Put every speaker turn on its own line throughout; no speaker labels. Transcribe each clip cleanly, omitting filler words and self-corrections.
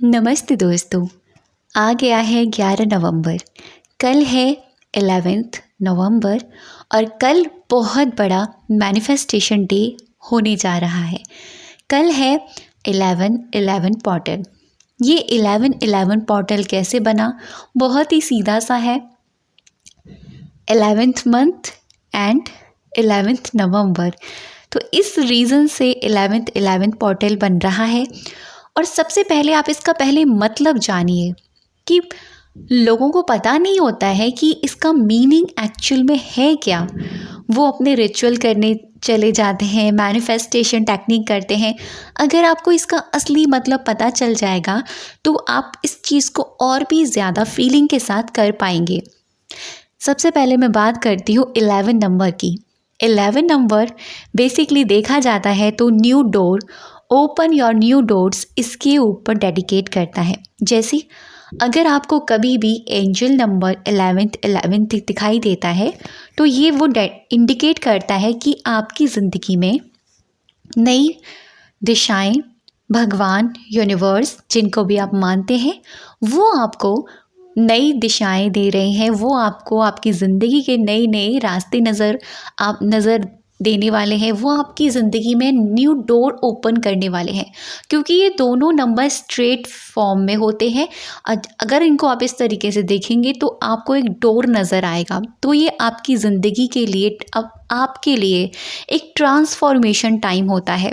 नमस्ते दोस्तों। आ गया है 11 नवंबर। कल है 11th नवंबर और कल बहुत बड़ा मैनिफेस्टेशन डे होने जा रहा है। कल है 11/11 पोर्टल। ये 11/11 पोर्टल कैसे बना? बहुत ही सीधा सा है। 11th मंथ एंड 11th नवंबर, तो इस रीज़न से 11/11 पोर्टल बन रहा है। और सबसे पहले आप इसका पहले मतलब जानिए कि लोगों को पता नहीं होता है कि इसका मीनिंग एक्चुअल में है क्या। वो अपने रिचुअल करने चले जाते हैं, मैनिफेस्टेशन टेक्निक करते हैं। अगर आपको इसका असली मतलब पता चल जाएगा तो आप इस चीज़ को और भी ज़्यादा फीलिंग के साथ कर पाएंगे। सबसे पहले मैं बात करती हूँ 11 नंबर की। 11 नंबर बेसिकली देखा जाता है तो new door, open your new doors, इसके ऊपर डेडिकेट करता है। जैसे अगर आपको कभी भी एंजल नंबर 11 दिखाई देता है तो ये वो इंडिकेट करता है कि आपकी ज़िंदगी में नई दिशाएं, भगवान, यूनिवर्स, जिनको भी आप मानते हैं, वो आपको नई दिशाएं दे रहे हैं। वो आपको आपकी ज़िंदगी के नए नए रास्ते नज़र देने वाले हैं। वो आपकी ज़िंदगी में न्यू डोर ओपन करने वाले हैं, क्योंकि ये दोनों नंबर स्ट्रेट फॉर्म में होते हैं। अगर इनको आप इस तरीके से देखेंगे तो आपको एक डोर नज़र आएगा। तो ये आपकी ज़िंदगी के लिए, अब आपके लिए एक ट्रांसफॉर्मेशन टाइम होता है।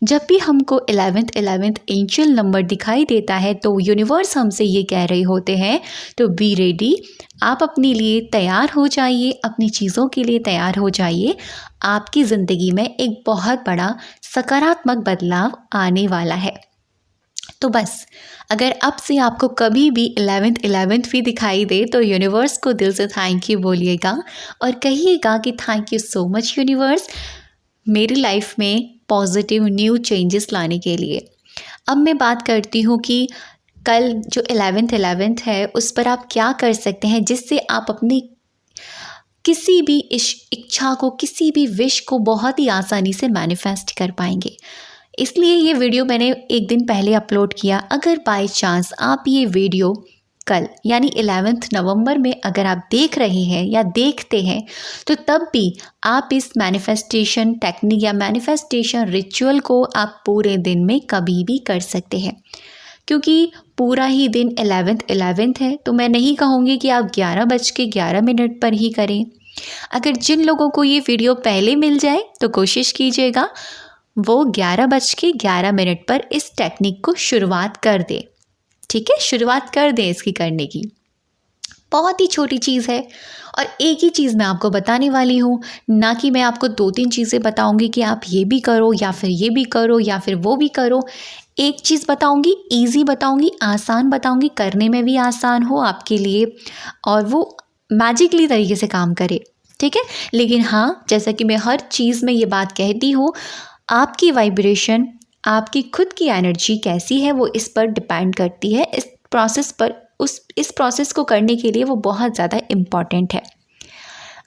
जब भी हमको 11th एंजल नंबर दिखाई देता है तो यूनिवर्स हमसे ये कह रहे होते हैं तो बी रेडी, आप अपने लिए तैयार हो जाइए, अपनी चीज़ों के लिए तैयार हो जाइए। आपकी ज़िंदगी में एक बहुत बड़ा सकारात्मक बदलाव आने वाला है। तो बस, अगर अब से आपको कभी भी 11th भी दिखाई दे तो यूनिवर्स को दिल से थैंक यू बोलिएगा और कहिएगा कि thank you so much universe, मेरी लाइफ में पॉजिटिव न्यू चेंजेस लाने के लिए। अब मैं बात करती हूँ कि कल जो 11th है उस पर आप क्या कर सकते हैं जिससे आप अपनी किसी भी इच्छा को, किसी भी विश को बहुत ही आसानी से मैनिफेस्ट कर पाएंगे। इसलिए ये वीडियो मैंने एक दिन पहले अपलोड किया। अगर बाय चांस आप ये वीडियो कल यानी 11th नवंबर में अगर आप देख रहे हैं या देखते हैं तो तब भी आप इस मैनिफेस्टेशन टेक्निक या मैनिफेस्टेशन रिचुअल को आप पूरे दिन में कभी भी कर सकते हैं, क्योंकि पूरा ही दिन 11th है। तो मैं नहीं कहूँगी कि आप 11:11 पर ही करें। अगर जिन लोगों को ये वीडियो पहले मिल जाए तो कोशिश कीजिएगा वो 11:11 पर इस टेक्निक को शुरुआत कर दे। ठीक है, शुरुआत कर दें इसकी करने की। बहुत ही छोटी चीज़ है और एक ही चीज़ मैं आपको बताने वाली हूँ, ना कि मैं आपको 2-3 चीज़ें बताऊँगी कि आप ये भी करो या फिर ये भी करो या फिर वो भी करो। एक चीज़ बताऊँगी, ईजी बताऊँगी, आसान बताऊँगी, करने में भी आसान हो आपके लिए और वो मैजिकली तरीके से काम करे। ठीक है, लेकिन हाँ, जैसा कि मैं हर चीज़ में ये बात कहती हूँ, आपकी वाइब्रेशन, आपकी खुद की एनर्जी कैसी है वो इस पर डिपेंड करती है। इस प्रोसेस पर, इस प्रोसेस को करने के लिए वो बहुत ज़्यादा इम्पॉर्टेंट है।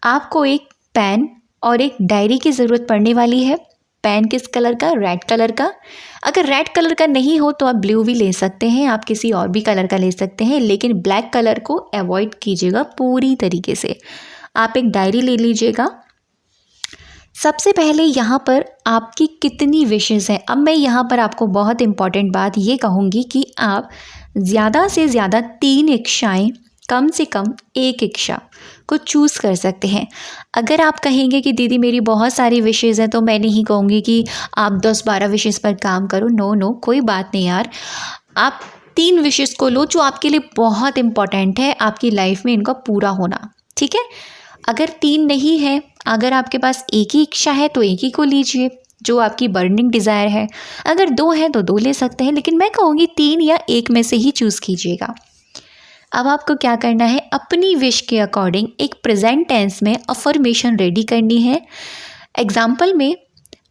आपको एक पेन और एक डायरी की ज़रूरत पड़ने वाली है। पेन किस कलर का? रेड कलर का। अगर रेड कलर का नहीं हो तो आप ब्लू भी ले सकते हैं, आप किसी और भी कलर का ले सकते हैं, लेकिन ब्लैक कलर को अवॉइड कीजिएगा पूरी तरीके से। आप एक डायरी ले लीजिएगा। सबसे पहले यहाँ पर आपकी कितनी विशेज़ हैं। अब मैं यहाँ पर आपको बहुत इम्पॉर्टेंट बात ये कहूँगी कि आप ज़्यादा से ज़्यादा 3 इच्छाएँ, कम से कम 1 इच्छा को चूज़ कर सकते हैं। अगर आप कहेंगे कि दीदी मेरी बहुत सारी विशेज़ हैं तो मैं नहीं कहूँगी कि आप 10-12 विशेज़ पर काम करो। नो, कोई बात नहीं यार। आप 3 विशेज़ को लो जो आपके लिए बहुत इम्पॉर्टेंट है आपकी लाइफ में इनका पूरा होना। ठीक है, अगर 3 नहीं है, अगर आपके पास एक ही इच्छा है तो एक ही को लीजिए जो आपकी बर्निंग डिज़ायर है। अगर 2 है तो 2 ले सकते हैं, लेकिन मैं कहूँगी 3 या 1 में से ही चूज़ कीजिएगा। अब आपको क्या करना है, अपनी विश के अकॉर्डिंग एक प्रेजेंट टेंस में अफर्मेशन रेडी करनी है। एग्जाम्पल में,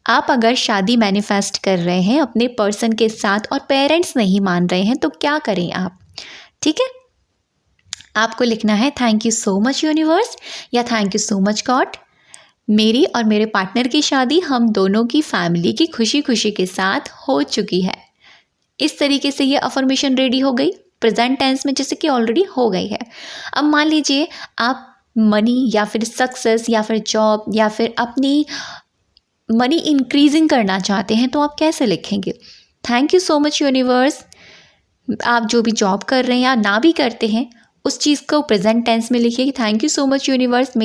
आप अगर शादी मैनिफेस्ट कर रहे हैं अपने पर्सन के साथ और पेरेंट्स नहीं मान रहे हैं तो क्या करें आप? ठीक है, आपको लिखना है thank you so much universe या thank you so much God, मेरी और मेरे पार्टनर की शादी हम दोनों की फैमिली की खुशी खुशी के साथ हो चुकी है। इस तरीके से ये अफर्मेशन रेडी हो गई प्रेजेंट टेंस में, जैसे कि ऑलरेडी हो गई है। अब मान लीजिए आप मनी या फिर सक्सेस या फिर जॉब या फिर अपनी मनी इंक्रीजिंग करना चाहते हैं, तो आप कैसे लिखेंगे? Thank you so much universe. आप जो भी जॉब कर रहे हैं या ना भी करते हैं, उस चीज़ को प्रेजेंट टेंस में लिखिए कि thank you so much universe,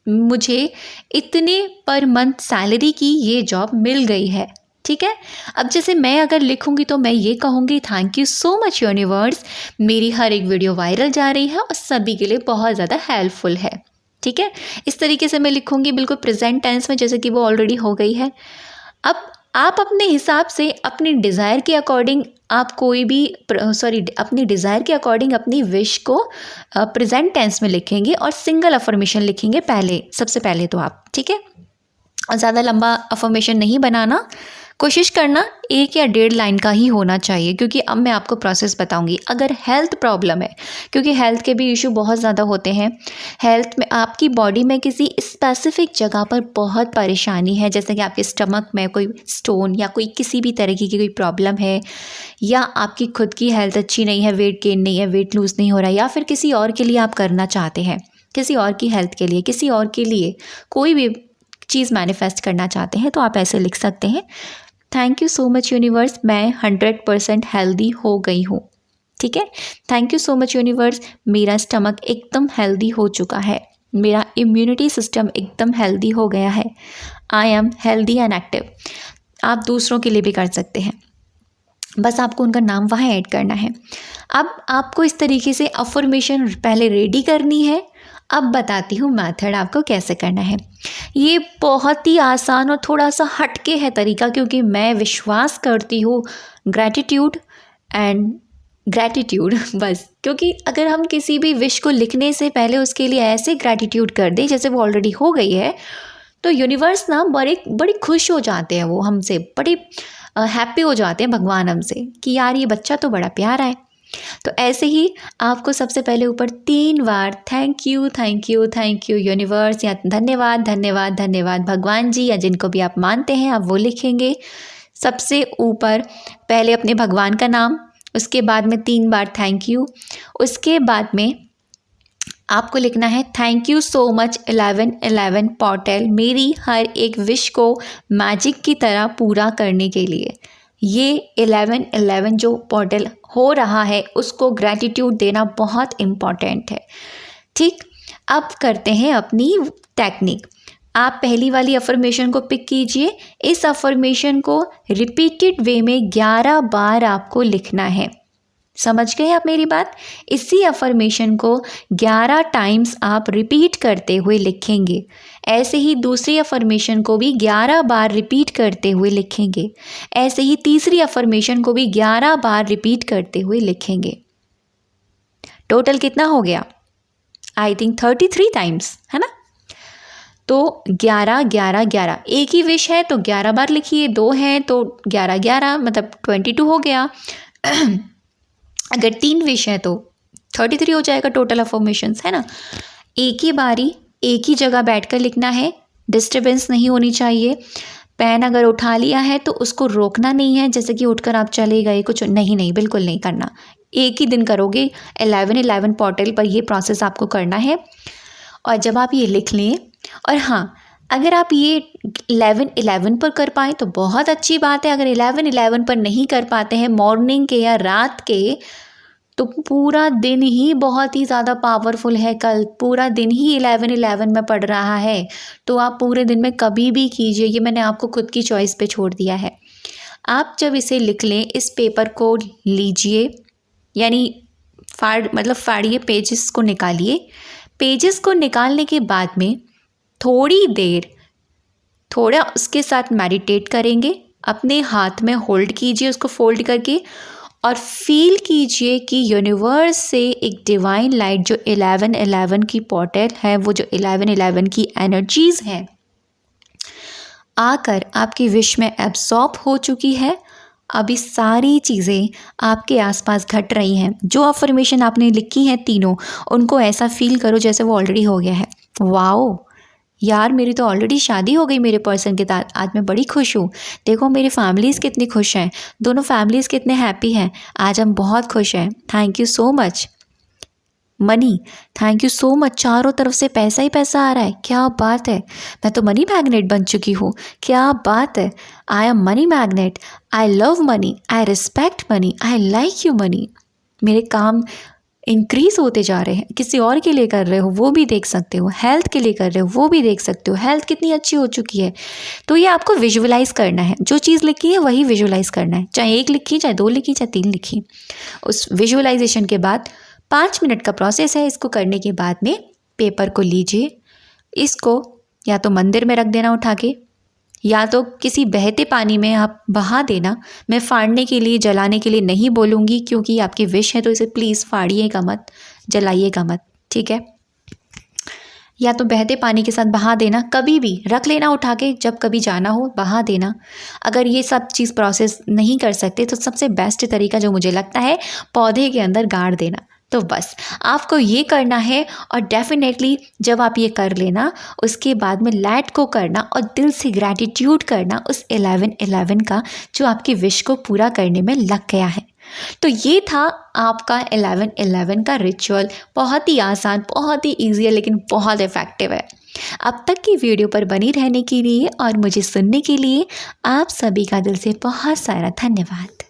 मुझे इतने पर मंथ सैलरी की ये जॉब मिल गई है। ठीक है। अब जैसे मैं अगर लिखूंगी तो मैं ये कहूँगी thank you so much universe, मेरी हर एक वीडियो वायरल जा रही है और सभी के लिए बहुत ज़्यादा हेल्पफुल है। ठीक है। इस तरीके से मैं लिखूंगी बिल्कुल प्रेजेंट टेंस में, जैसे कि वो ऑलरेडी हो गई है। अब आप अपने हिसाब से अपनी डिज़ायर के अकॉर्डिंग आप कोई भी अपनी डिज़ायर के अकॉर्डिंग अपनी विश को प्रेजेंट टेंस में लिखेंगे और सिंगल अफर्मेशन लिखेंगे सबसे पहले तो आप। ठीक है। और ज़्यादा लंबा अफर्मेशन नहीं बनाना, कोशिश करना 1 या 1.5 लाइन का ही होना चाहिए, क्योंकि अब मैं आपको प्रोसेस बताऊंगी। अगर हेल्थ प्रॉब्लम है, क्योंकि हेल्थ के भी इशू बहुत ज़्यादा होते हैं, हेल्थ में आपकी बॉडी में किसी स्पेसिफिक जगह पर बहुत परेशानी है, जैसे कि आपके स्टमक में कोई स्टोन या कोई किसी भी तरीके की कोई प्रॉब्लम है, या आपकी खुद की हेल्थ अच्छी नहीं है, वेट गेन नहीं है, वेट लूज़ नहीं हो रहा है, या फिर किसी और के लिए आप करना चाहते हैं, किसी और की हेल्थ के लिए, किसी और के लिए कोई भी चीज़ मैनिफेस्ट करना चाहते हैं, तो आप ऐसे लिख सकते हैं thank you so much universe, मैं 100% हेल्दी हो गई हूँ। ठीक है। Thank you so much universe, मेरा स्टमक एकदम हेल्दी हो चुका है, मेरा इम्यूनिटी सिस्टम एकदम हेल्दी हो गया है, I am healthy and active. आप दूसरों के लिए भी कर सकते हैं, बस आपको उनका नाम वहाँ ऐड करना है। अब आपको इस तरीके से अफर्मेशन पहले रेडी करनी है। अब बताती हूँ मेथड आपको कैसे करना है। ये बहुत ही आसान और थोड़ा सा हटके है तरीका, क्योंकि मैं विश्वास करती हूँ ग्रैटिट्यूड एंड ग्रैटिट्यूड बस, क्योंकि अगर हम किसी भी विश को लिखने से पहले उसके लिए ऐसे ग्रैटिट्यूड कर दें जैसे वो ऑलरेडी हो गई है, तो यूनिवर्स ना बड़ी खुश हो जाते हैं, वो हमसे बड़े हैप्पी हो जाते हैं भगवान हमसे, कि यार ये बच्चा तो बड़ा प्यारा है। तो ऐसे ही आपको सबसे पहले ऊपर 3 बार thank you thank you thank you universe, या धन्यवाद धन्यवाद धन्यवाद भगवान जी, या जिनको भी आप मानते हैं आप वो लिखेंगे। सबसे ऊपर पहले अपने भगवान का नाम, उसके बाद में 3 बार थैंक यू, उसके बाद में आपको लिखना है thank you so much 1111 portal, मेरी हर एक विश को मैजिक की तरह पूरा करने के लिए। ये 1111 जो पोर्टल हो रहा है उसको ग्रैटिट्यूड देना बहुत इम्पॉर्टेंट है। ठीक। अब करते हैं अपनी टेक्निक। आप पहली वाली अफर्मेशन को पिक कीजिए। इस अफर्मेशन को रिपीटेड वे में 11 बार आपको लिखना है। समझ गए आप मेरी बात? इसी अफर्मेशन को 11 टाइम्स आप रिपीट करते हुए लिखेंगे। ऐसे ही दूसरी अफर्मेशन को भी 11 बार रिपीट करते हुए लिखेंगे। ऐसे ही तीसरी अफर्मेशन को भी 11 बार रिपीट करते हुए लिखेंगे। टोटल कितना हो गया? आई थिंक 33 टाइम्स, है ना? तो 11 11 11, एक ही विश है तो 11 बार लिखिए, 2 हैं तो 11 11 मतलब 22 हो गया। अगर 3 विश है तो 33 हो जाएगा टोटल अफर्मेशंस, है ना? एक ही बारी एक ही जगह बैठकर लिखना है, डिस्टर्बेंस नहीं होनी चाहिए। पेन अगर उठा लिया है तो उसको रोकना नहीं है, जैसे कि उठकर आप चले गए कुछ नहीं, बिल्कुल नहीं करना। एक ही दिन करोगे 1111 पोर्टल पर ये प्रोसेस आपको करना है। और जब आप ये लिख लें, और हाँ, अगर आप ये 1111 पर कर पाएँ तो बहुत अच्छी बात है। अगर 1111 पर नहीं कर पाते हैं, मॉर्निंग के या रात के, तो पूरा दिन ही बहुत ही ज़्यादा पावरफुल है। कल पूरा दिन ही 1111 में पड़ रहा है, तो आप पूरे दिन में कभी भी कीजिए, ये मैंने आपको खुद की चॉइस पे छोड़ दिया है। आप जब इसे लिख लें, इस पेपर को लीजिए, यानी फाड़िए, पेजेस को निकालिए। पेजेस को निकालने के बाद में थोड़ी देर थोड़ा उसके साथ मेडिटेट करेंगे। अपने हाथ में होल्ड कीजिए उसको फोल्ड करके, और फील कीजिए कि यूनिवर्स से एक डिवाइन लाइट जो 1111 की पोर्टल है, वो जो 1111 की एनर्जीज़ हैं, आकर आपकी विश में एब्सॉर्ब हो चुकी है। अभी सारी चीज़ें आपके आसपास घट रही हैं। जो अफर्मेशन आपने लिखी हैं तीनों, उनको ऐसा फील करो जैसे वो ऑलरेडी हो गया है। वाओ, यार मेरी तो ऑलरेडी शादी हो गई मेरे पर्सन के साथ, आज मैं बड़ी खुश हूँ। देखो मेरी फैमिलीज़ कितनी खुश हैं, दोनों फैमिलीज़ कितने हैप्पी हैं, आज हम बहुत खुश हैं। Thank you so much money, thank you so much. चारों तरफ से पैसा ही पैसा आ रहा है, क्या बात है। मैं तो मनी मैग्नेट बन चुकी हूँ, क्या बात है। I am money magnet, I love money, I respect money, I like you money. मेरे काम इंक्रीज होते जा रहे हैं। किसी और के लिए कर रहे हो वो भी देख सकते हो, हेल्थ के लिए कर रहे हो वो भी देख सकते हो, हेल्थ कितनी अच्छी हो चुकी है। तो ये आपको विजुअलाइज करना है, जो चीज़ लिखी है वही विजुअलाइज करना है, चाहे एक लिखी, चाहे दो लिखी, चाहे तीन लिखी। उस विजुअलाइजेशन के बाद 5 मिनट का प्रोसेस है। इसको करने के बाद में पेपर को लीजिए, इसको या तो मंदिर में रख देना उठा के, या तो किसी बहते पानी में आप बहा देना। मैं फाड़ने के लिए, जलाने के लिए नहीं बोलूँगी, क्योंकि आपकी विश है, तो इसे प्लीज़ फाड़िएगा मत, जलाइएगा मत, ठीक है। या तो बहते पानी के साथ बहा देना, कभी भी रख लेना उठा के, जब कभी जाना हो बहा देना। अगर ये सब चीज़ प्रोसेस नहीं कर सकते तो सबसे बेस्ट तरीका जो मुझे लगता है, पौधे के अंदर गाड़ देना। तो बस आपको ये करना है, और डेफिनेटली जब आप ये कर लेना, उसके बाद में लेट को करना और दिल से ग्रैटिट्यूड करना उस 11-11 का, जो आपकी विश को पूरा करने में लग गया है। तो ये था आपका 11-11 का रिचुअल। बहुत ही आसान, बहुत ही ईजी है, लेकिन बहुत इफ़ेक्टिव है। अब तक की वीडियो पर बनी रहने के लिए और मुझे सुनने के लिए आप सभी का दिल से बहुत सारा धन्यवाद।